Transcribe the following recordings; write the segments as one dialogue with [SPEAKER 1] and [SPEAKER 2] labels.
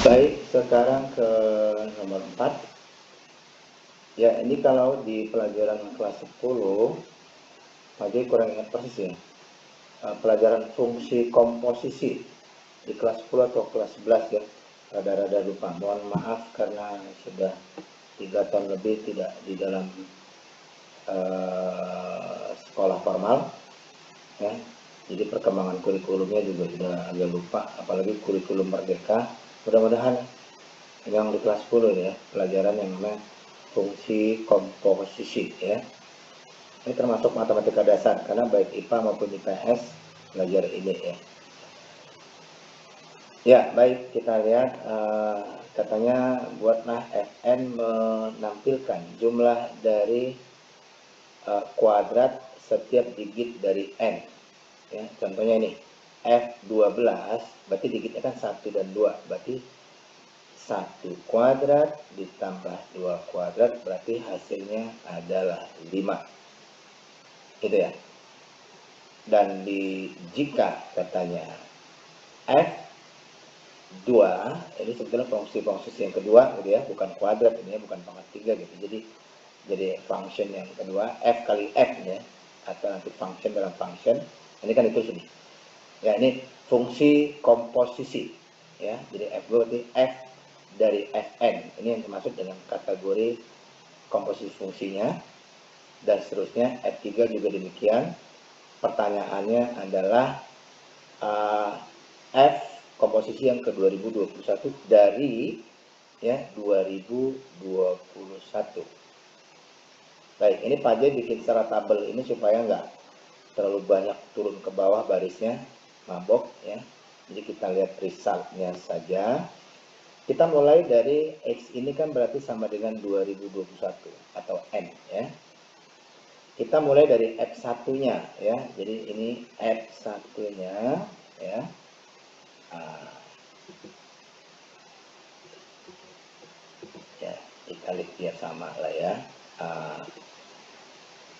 [SPEAKER 1] Baik, sekarang ke nomor 4. Ya, ini kalau di pelajaran kelas 10, Pak kurang ingat persis ya. Pelajaran fungsi komposisi di kelas 10 atau kelas 11 ya. Rada-rada lupa. Mohon maaf karena sudah 3 tahun lebih tidak di dalam sekolah formal ya. Jadi perkembangan kurikulumnya juga sudah agak lupa, apalagi kurikulum merdeka. Mudah-mudahan yang di kelas 10 ya, pelajaran yang namanya fungsi komposisi ya. Ini termasuk matematika dasar karena baik IPA maupun IPS belajar ini ya. Ya, baik, kita lihat katanya buatlah Fn menampilkan jumlah dari kuadrat setiap digit dari n. Ya, contohnya ini F12 berarti digitnya kan 1 dan 2, berarti 1 kuadrat ditambah 2 kuadrat berarti hasilnya adalah 5. Gitu ya. Dan jika katanya F2 ini sebetulnya fungsi yang kedua gitu ya, bukan kuadrat ini ya, bukan pangkat 3 gitu. Jadi function yang kedua F kali F ya, atau nanti function dalam function. Ini kan itu sini. Ya, ini fungsi komposisi ya. Jadi F2 berarti F dari Fn. Ini yang termasuk dalam kategori komposisi fungsinya. Dan seterusnya F3 juga demikian. Pertanyaannya adalah F komposisi yang ke 2021 dari ya 2021. Baik, ini Pak J bikin secara tabel ini supaya nggak terlalu banyak turun ke bawah barisnya, mabok ya. Jadi kita lihat resultnya saja. Kita mulai dari X ini kan berarti sama dengan 2021 atau N ya. Kita mulai dari F1-nya ya. Jadi ini F1-nya ya. Ya, kita lihat biar sama lah ya.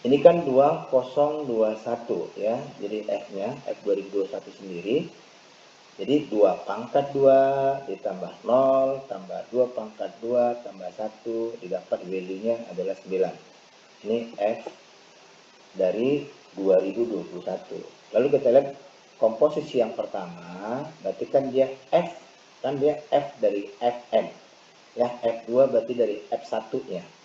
[SPEAKER 1] Ini kan 2021 ya. Jadi F-nya F 2021 sendiri. Jadi 2 pangkat 2 ditambah 0 tambah 2 pangkat 2 tambah 1 didapat value-nya adalah 9. Ini F dari 2021. Lalu kita lihat komposisi yang pertama, berarti kan dia F, kan dia F dari Fn. Ya, F2 berarti dari F1-nya.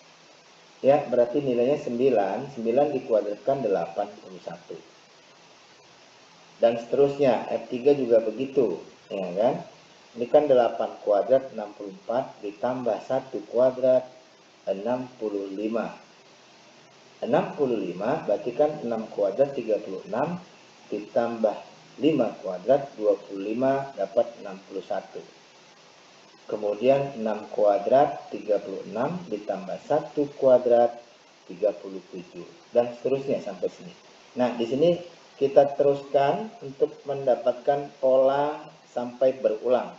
[SPEAKER 1] Ya, berarti nilainya 9, 9 dikuadratkan 81. Dan seterusnya, F3 juga begitu, ya kan? Ini kan 8 kuadrat 64 ditambah 1 kuadrat 65. 65 berarti kan 6 kuadrat 36 ditambah 5 kuadrat 25 dapat 61. Kemudian 6 kuadrat 36 ditambah 1 kuadrat 37 dan seterusnya sampai sini. Nah, di sini kita teruskan untuk mendapatkan pola sampai berulang.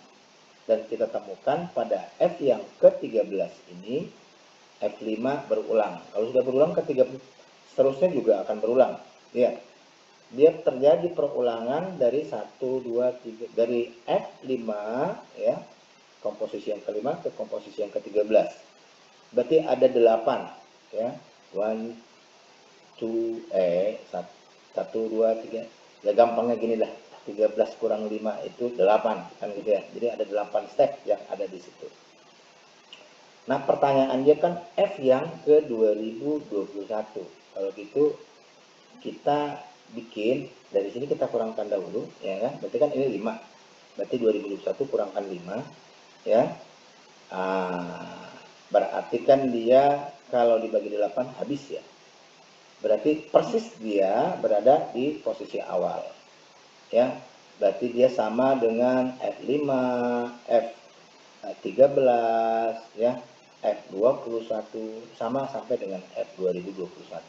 [SPEAKER 1] Dan kita temukan pada F yang ke-13 ini F5 berulang. Kalau sudah berulang ke-30 seterusnya juga akan berulang. Ya. Dia terjadi perulangan dari 1 2 3 dari F5 ya. Komposisi yang kelima ke komposisi yang ke-13. Berarti ada 8 ya. 1 2 3. Ya gampangnya gini lah. 13 kurang 5 itu 8 kan gitu ya. Jadi ada 8 step yang ada di situ. Nah, pertanyaannya kan F yang ke 2021. Kalau gitu kita bikin dari sini kita kurangkan dahulu ya kan. Berarti kan ini 5. Berarti 2021 kurangkan 5 ya. Berarti kan dia kalau dibagi 8 habis ya. Berarti persis dia berada di posisi awal. Ya. Berarti dia sama dengan F5, F13 ya. F21 sama sampai dengan F2021.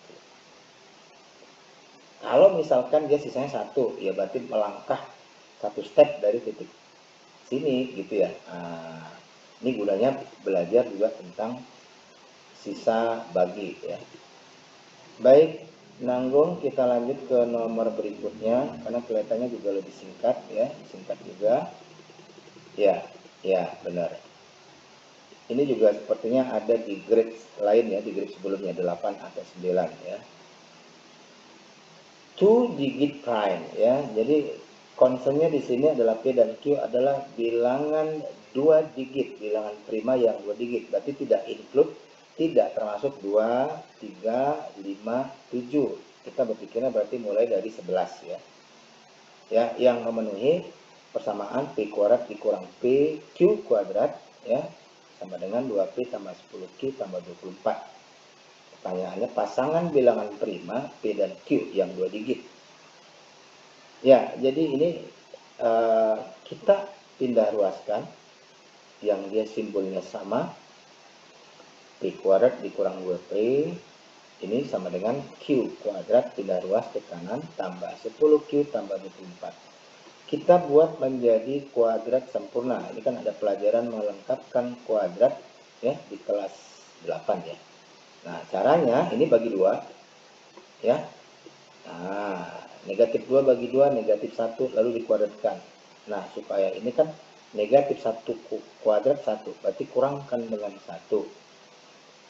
[SPEAKER 1] Kalau misalkan dia sisanya 1, ya berarti melangkah 1 step dari titik sini gitu ya. Ini gunanya belajar juga tentang sisa bagi ya. Baik, Nanggung, kita lanjut ke nomor berikutnya karena kelihatannya juga lebih singkat ya, singkat juga. Ya. Ya, benar. Ini juga sepertinya ada di grade lain ya, di grade sebelumnya 8 atau 9 ya. 2 digit prime ya. Jadi concernnya di sini adalah P dan Q adalah bilangan 2 digit, bilangan prima yang 2 digit. Berarti tidak include, tidak termasuk 2, 3, 5, 7. Kita berpikirnya berarti mulai dari 11 ya. Ya, yang memenuhi persamaan P kuadrat dikurang P Q kuadrat ya sama dengan 2P tambah 10Q tambah 24. Pertanyaannya pasangan bilangan prima P dan Q yang 2 digit. Ya, jadi ini kita pindah ruaskan yang dia simbolnya sama. P kuadrat dikurang 2P ini sama dengan Q kuadrat pindah ruas ke kanan tambah 10Q tambah 24. Kita buat menjadi kuadrat sempurna. Ini kan ada pelajaran melengkapkan kuadrat ya di kelas 8 ya. Nah, caranya ini bagi 2 ya. Nah, negatif 2 bagi 2, negatif 1 lalu dikuadratkan. Nah, supaya ini kan negatif 1 kuadrat 1, berarti kurangkan dengan 1.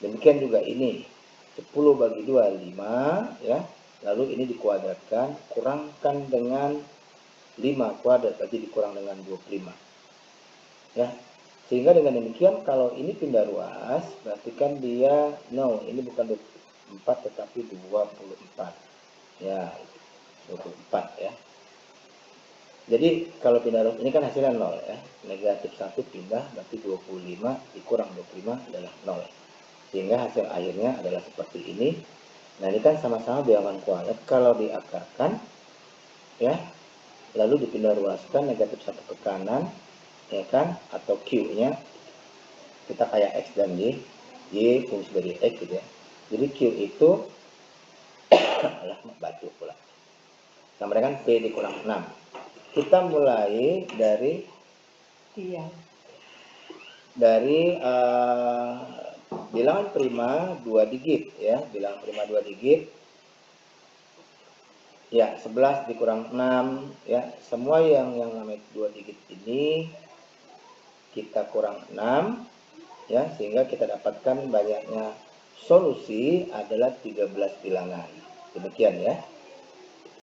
[SPEAKER 1] Demikian juga ini 10 bagi 2, 5 ya. Lalu ini dikuadratkan, kurangkan dengan 5 kuadrat, berarti dikurang dengan 25 ya. Sehingga dengan demikian kalau ini pindah ruas berarti kan dia ini bukan 24 tetapi 24 ya, 24 ya. Jadi kalau pindah ruas ini kan hasilnya 0 ya, negatif 1 pindah berarti 25 dikurang 25 adalah 0, sehingga hasil akhirnya adalah seperti ini. Nah, ini kan sama-sama bilangan kuadrat, kalau diakarkan ya lalu dipindah ruaskan negatif 1 ke kanan ya kan, atau Q nya kita kayak X dan Y fungsi dari X gitu ya. Jadi Q itu alah batu pula sama dengan P dikurang 6. Kita mulai dari bilangan prima 2 digit ya, bilangan prima 2 digit ya, 11 dikurang 6 ya, semua yang namanya 2 digit ini kita kurang 6 ya, sehingga kita dapatkan banyaknya solusi adalah 13 bilangan. Demikian ya.